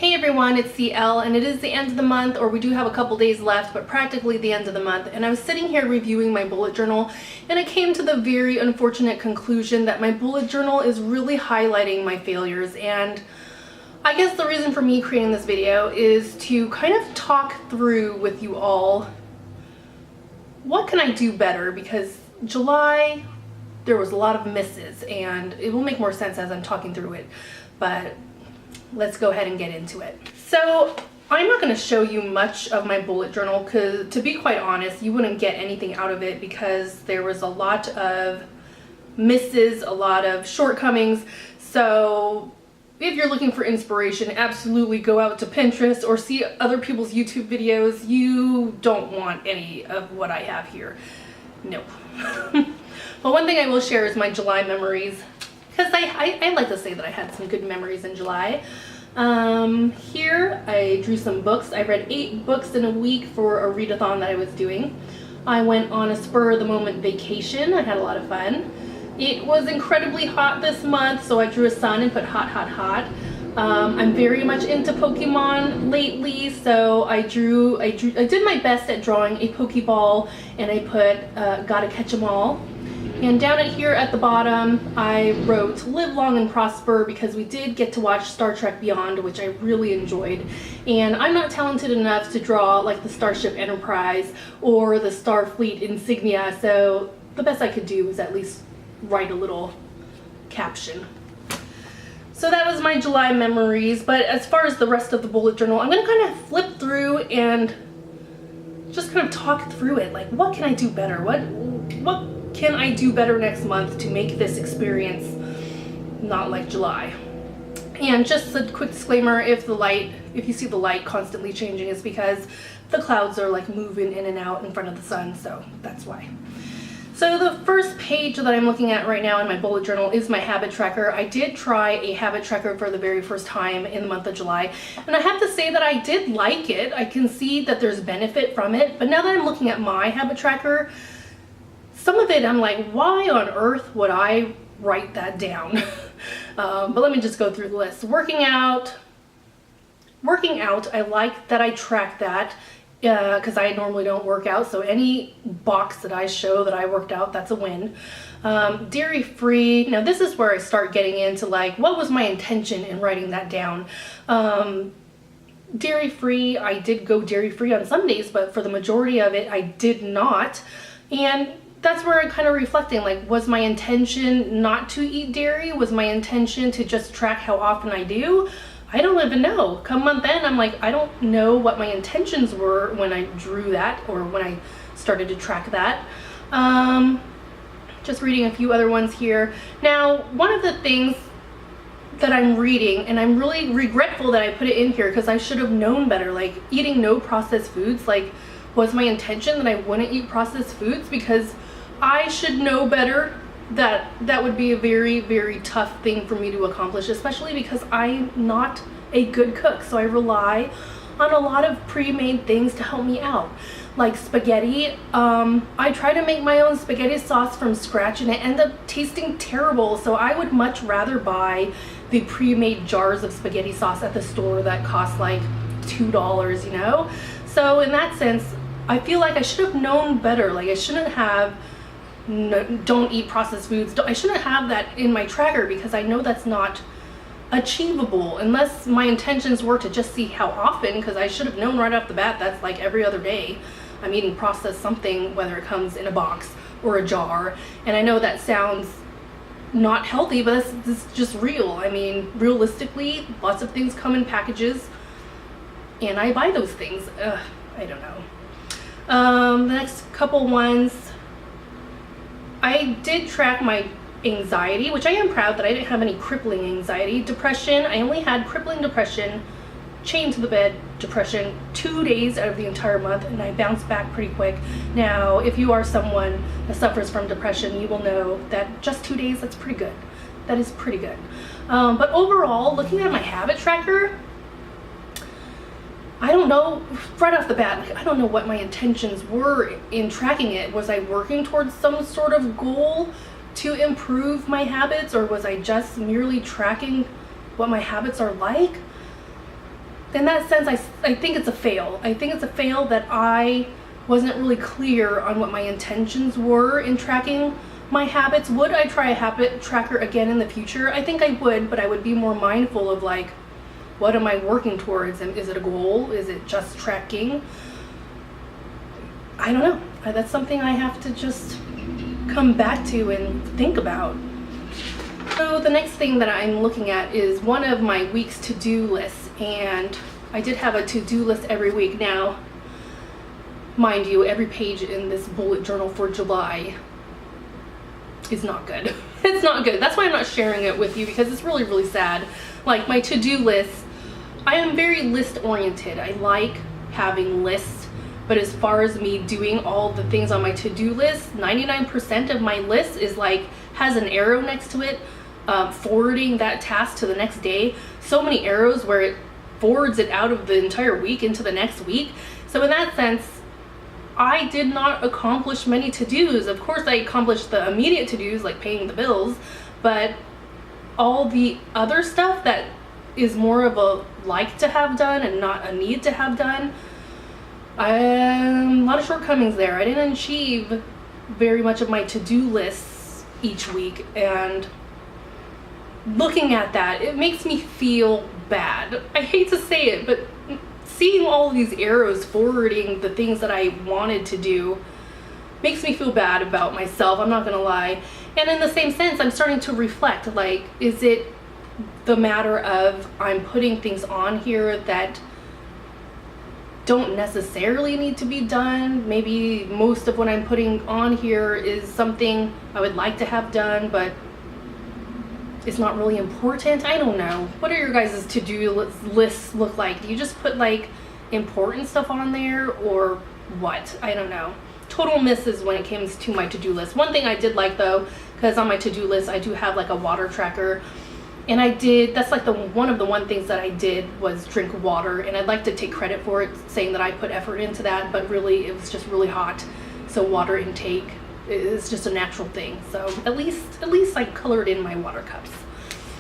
Hey everyone, it's CL, and it is the end of the month, or we do have a couple days left, but practically the end of the month. And I was sitting here reviewing my bullet journal, and I came to the very unfortunate conclusion that my bullet journal is really highlighting my failures. And I guess the reason for me creating this video is to kind of talk through with you all, what can I do better? Because July, there was a lot of misses, and it will make more sense as I'm talking through it, but let's go ahead and get into it. So I'm not going to show you much of my bullet journal because, to be quite honest, you wouldn't get anything out of it because there was a lot of misses, a lot of shortcomings. So if you're looking for inspiration, absolutely go out to Pinterest or see other people's YouTube videos. You don't want any of what I have here. Nope. But one thing I will share is my July memories, because I like to say that I had some good memories in July. Here I drew some books. I read 8 books in a week for a readathon that I was doing. I went on a spur of the moment vacation. I had a lot of fun. It was incredibly hot this month, so I drew a sun and put hot, hot, hot. I'm very much into Pokemon lately, so I did my best at drawing a Pokeball, and I put gotta catch 'em all. And down here at the bottom, I wrote live long and prosper, because we did get to watch Star Trek Beyond, which I really enjoyed. And I'm not talented enough to draw like the Starship Enterprise or the Starfleet insignia, so the best I could do was at least write a little caption. So that was my July memories, but as far as the rest of the bullet journal, I'm going to kind of flip through and just kind of talk through it. Like, what can I do better? What can I do better next month to make this experience not like July? And just a quick disclaimer, if you see the light constantly changing, it's because the clouds are like moving in and out in front of the sun, so that's why. So the first page that I'm looking at right now in my bullet journal is my habit tracker. I did try a habit tracker for the very first time in the month of July, and I have to say that I did like it. I can see that there's benefit from it, but now that I'm looking at my habit tracker, some of it I'm like, why on earth would I write that down? But let me just go through the list. Working out, I like that I track that because I normally don't work out, so any box that I show that I worked out, that's a win. Dairy free, now this is where I start getting into like, what was my intention in writing that down? Dairy free, I did go dairy free on some days, but for the majority of it I did not. And that's where I'm kind of reflecting, like, was my intention not to eat dairy? Was my intention to just track how often I do? I don't even know. Come month end, I'm like, I don't know what my intentions were when I drew that or when I started to track that. Just reading a few other ones here. Now, one of the things that I'm reading, and I'm really regretful that I put it in here because I should have known better, like eating no processed foods. Like, was my intention that I wouldn't eat processed foods? Because I should know better. That would be a very, very tough thing for me to accomplish, especially because I'm not a good cook, so I rely on a lot of pre-made things to help me out, like spaghetti. I try to make my own spaghetti sauce from scratch, and it ended up tasting terrible, so I would much rather buy the pre-made jars of spaghetti sauce at the store that cost like $2, you know? So in that sense, I feel like I should have known better. Like, I shouldn't have don't eat processed foods. I shouldn't have that in my tracker because I know that's not achievable unless my intentions were to just see how often, because I should have known right off the bat that's like every other day I'm eating processed something, whether it comes in a box or a jar. And I know that sounds not healthy, but this is just real. I mean, realistically, lots of things come in packages and I buy those things. I don't know. The next couple ones, I did track my anxiety, which I am proud that I didn't have any crippling anxiety. Depression, I only had crippling depression, chained to the bed depression, 2 days out of the entire month, and I bounced back pretty quick. Now, if you are someone that suffers from depression, you will know that just 2 days, that's pretty good. That is pretty good. But overall, looking at my habit tracker, I don't know, right off the bat, like, I don't know what my intentions were in tracking it. Was I working towards some sort of goal to improve my habits, or was I just merely tracking what my habits are like? in that sense, I think it's a fail. I think it's a fail that I wasn't really clear on what my intentions were in tracking my habits. Would I try a habit tracker again in the future? I think I would, but I would be more mindful of like, what am I working towards? And is it a goal? Is it just tracking? I don't know. That's something I have to just come back to and think about. So the next thing that I'm looking at is one of my week's to-do lists, and I did have a to-do list every week. Now, mind you, every page in this bullet journal for July is not good. It's not good. That's why I'm not sharing it with you, because it's really, really sad. Like my to-do list, I am very list oriented. I like having lists, but as far as me doing all the things on my to-do list, 99% of my list is like, has an arrow next to it, forwarding that task to the next day. So many arrows where it forwards it out of the entire week into the next week. So in that sense, I did not accomplish many to-dos. Of course, I accomplished the immediate to-dos like paying the bills, but all the other stuff that is more of a like to have done and not a need to have done, a lot of shortcomings there. I didn't achieve very much of my to-do lists each week, and looking at that, it makes me feel bad. I hate to say it, but seeing all of these arrows forwarding the things that I wanted to do makes me feel bad about myself, I'm not gonna lie. And in the same sense, I'm starting to reflect, like, is it the matter of I'm putting things on here that don't necessarily need to be done? Maybe most of what I'm putting on here is something I would like to have done, but it's not really important. I don't know. What are your guys' to-do lists look like? Do you just put like important stuff on there, or what? I don't know. Total misses when it comes to my to-do list. One thing I did like though, because on my to-do list I do have like a water tracker, and that's like one of the things that I did was drink water, and I'd like to take credit for it, saying that I put effort into that, but really it was just really hot. So water intake is just a natural thing. So at least I colored in my water cups.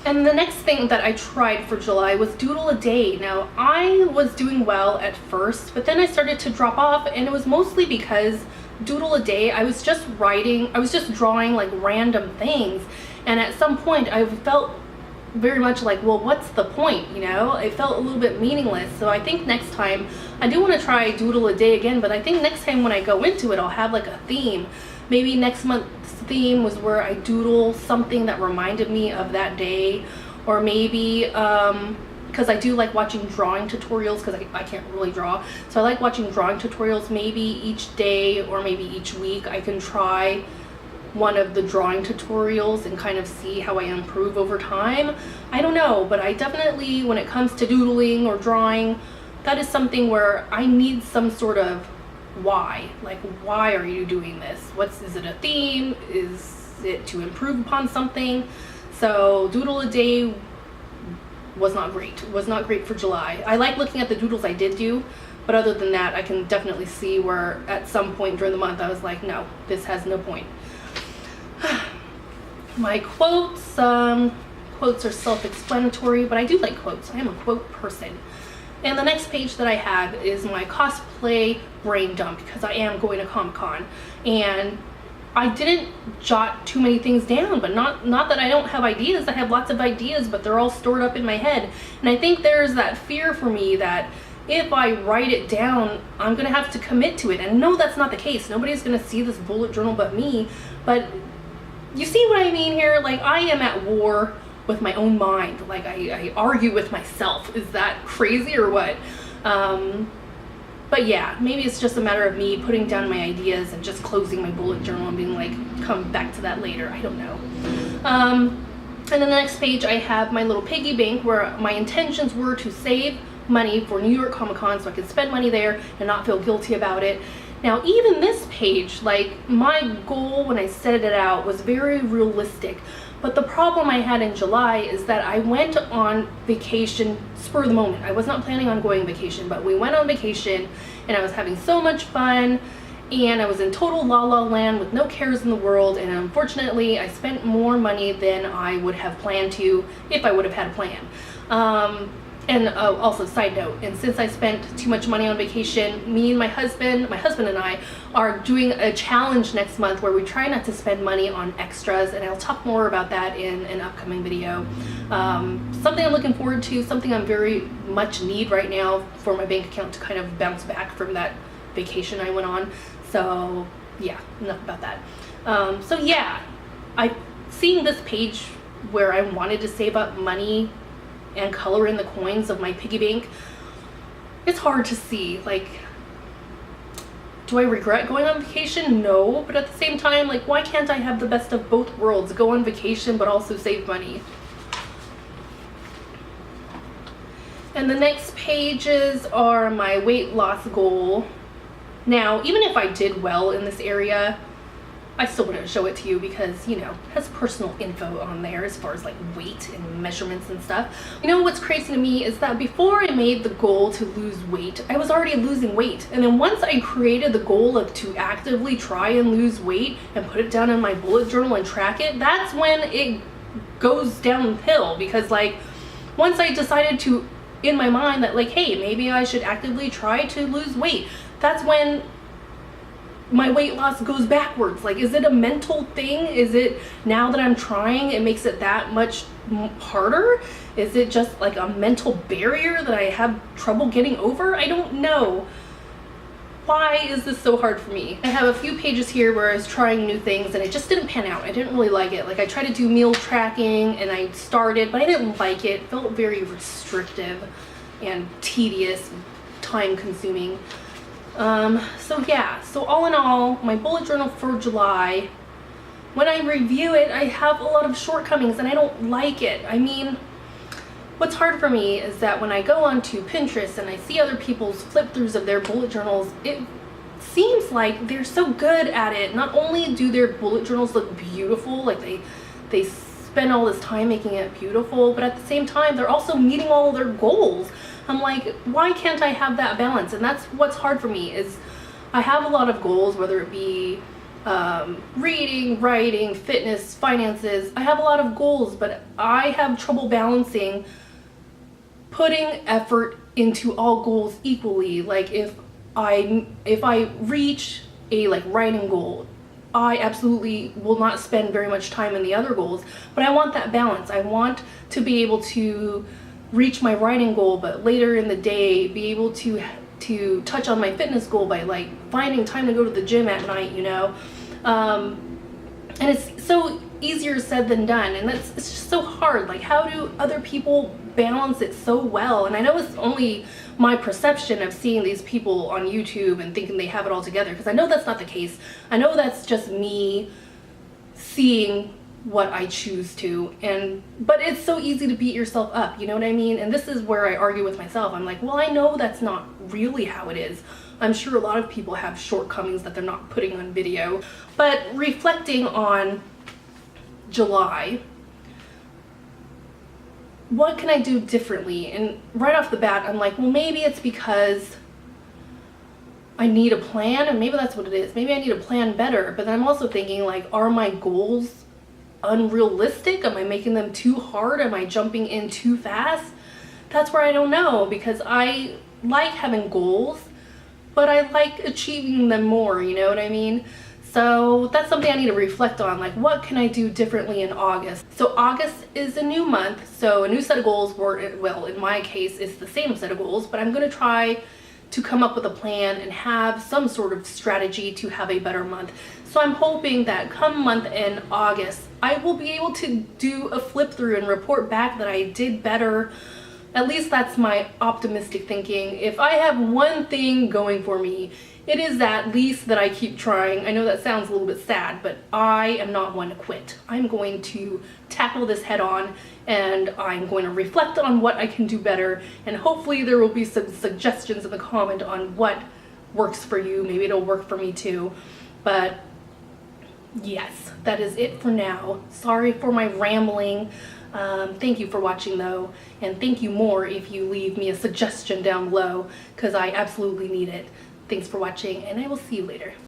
And the next thing that I tried for July was doodle a day. Now, I was doing well at first, but then I started to drop off, and it was mostly because doodle a day, I was just drawing like random things, and at some point I felt very much like, well, what's the point, you know? It felt a little bit meaningless. So I think next time, I do want to try doodle a day again, but I think next time when I go into it, I'll have like a theme. Maybe next month's theme was where I doodle something that reminded me of that day, or maybe because I do like watching drawing tutorials, because I can't really draw, so I like watching drawing tutorials. Maybe each day or maybe each week I can try one of the drawing tutorials and kind of see how I improve over time. I don't know, but I definitely, when it comes to doodling or drawing, that is something where I need some sort of why. Like, why are you doing this? Is it a theme? Is it to improve upon something? So doodle a day was not great. It was not great for July. I like looking at the doodles I did do, but other than that, I can definitely see where at some point during the month I was like, no, this has no point. My quotes are self-explanatory, but I do like quotes. I am a quote person. And the next page that I have is my cosplay brain dump, because I am going to Comic-Con, and I didn't jot too many things down, but not that I don't have ideas. I have lots of ideas, but they're all stored up in my head. And I think there's that fear for me that if I write it down, I'm gonna have to commit to it. And no, that's not the case. Nobody's gonna see this bullet journal but me. But you see what I mean here? Like, I am at war with my own mind. Like, I argue with myself. Is that crazy or what? But yeah, maybe it's just a matter of me putting down my ideas and just closing my bullet journal and being like, come back to that later. I don't know. And then the next page, I have my little piggy bank, where my intentions were to save money for New York Comic Con so I could spend money there and not feel guilty about it. Now, even this page, like, my goal when I set it out was very realistic. But the problem I had in July is that I went on vacation spur of the moment. I was not planning on going on vacation, but we went on vacation and I was having so much fun, and I was in total la la land with no cares in the world, and unfortunately I spent more money than I would have planned to if I would have had a plan. And also, side note, and since I spent too much money on vacation, me and my husband and I are doing a challenge next month where we try not to spend money on extras, and I'll talk more about that in an upcoming video. Something I'm looking forward to, something I'm very much need right now for my bank account to kind of bounce back from that vacation I went on. So yeah, enough about that. So yeah, seeing this page where I wanted to save up money and color in the coins of my piggy bank, it's hard to see. Like, do I regret going on vacation? No, but at the same time, like, why can't I have the best of both worlds? Go on vacation but also save money. And the next pages are my weight loss goal. Now, even if I did well in this area, I still wouldn't show it to you because, you know, it has personal info on there as far as like weight and measurements and stuff. You know what's crazy to me is that before I made the goal to lose weight, I was already losing weight. And then once I created the goal of to actively try and lose weight and put it down in my bullet journal and track it, that's when it goes downhill. Because like, once I decided to, in my mind, that like, hey, maybe I should actively try to lose weight, that's when my weight loss goes backwards. Like, is it a mental thing? Is it now that I'm trying, it makes it that much harder? Is it just like a mental barrier that I have trouble getting over? I don't know. Why is this so hard for me? I have a few pages here where I was trying new things and it just didn't pan out. I didn't really like it. Like, I tried to do meal tracking and I started, but I didn't like it. It felt very restrictive and tedious, time consuming. So yeah, so all in all, my bullet journal for July, when I review it, I have a lot of shortcomings and I don't like it. I mean, what's hard for me is that when I go onto Pinterest and I see other people's flip throughs of their bullet journals, it seems like they're so good at it. Not only do their bullet journals look beautiful, like they spend all this time making it beautiful, but at the same time, they're also meeting all of their goals. I'm like, why can't I have that balance? And that's what's hard for me, is I have a lot of goals, whether it be reading, writing, fitness, finances. I have a lot of goals, but I have trouble balancing putting effort into all goals equally. Like, if I reach a like writing goal, I absolutely will not spend very much time in the other goals, but I want that balance. I want to be able to reach my writing goal, but later in the day be able to touch on my fitness goal by like finding time to go to the gym at night, you know. And it's so easier said than done, and it's just so hard. Like, how do other people balance it so well? And I know it's only my perception of seeing these people on YouTube and thinking they have it all together, because I know that's not the case. I know that's just me seeing what I choose to, but it's so easy to beat yourself up, you know what I mean? And this is where I argue with myself. I'm like, well, I know that's not really how it is. I'm sure a lot of people have shortcomings that they're not putting on video. But reflecting on July, what can I do differently? And right off the bat, I'm like, well, maybe it's because I need a plan, and maybe that's what it is. Maybe I need a plan better. But then I'm also thinking, like, are my goals unrealistic? Am I making them too hard? Am I jumping in too fast? That's where I don't know, because I like having goals, but I like achieving them more, you know what I mean? So that's something I need to reflect on, like, what can I do differently in August? So August is a new month, so a new set of goals, well, in my case, it's the same set of goals, but I'm gonna try to come up with a plan and have some sort of strategy to have a better month. So I'm hoping that come month in August, I will be able to do a flip through and report back that I did better. At least that's my optimistic thinking. If I have one thing going for me, it is at least that I keep trying. I know that sounds a little bit sad, but I am not one to quit. I'm going to tackle this head on, and I'm going to reflect on what I can do better, and hopefully there will be some suggestions in the comment on what works for you. Maybe it'll work for me too. But yes, that is it for now. Sorry for my rambling. Thank you for watching though, and thank you more if you leave me a suggestion down below, because I absolutely need it. Thanks for watching, and I will see you later.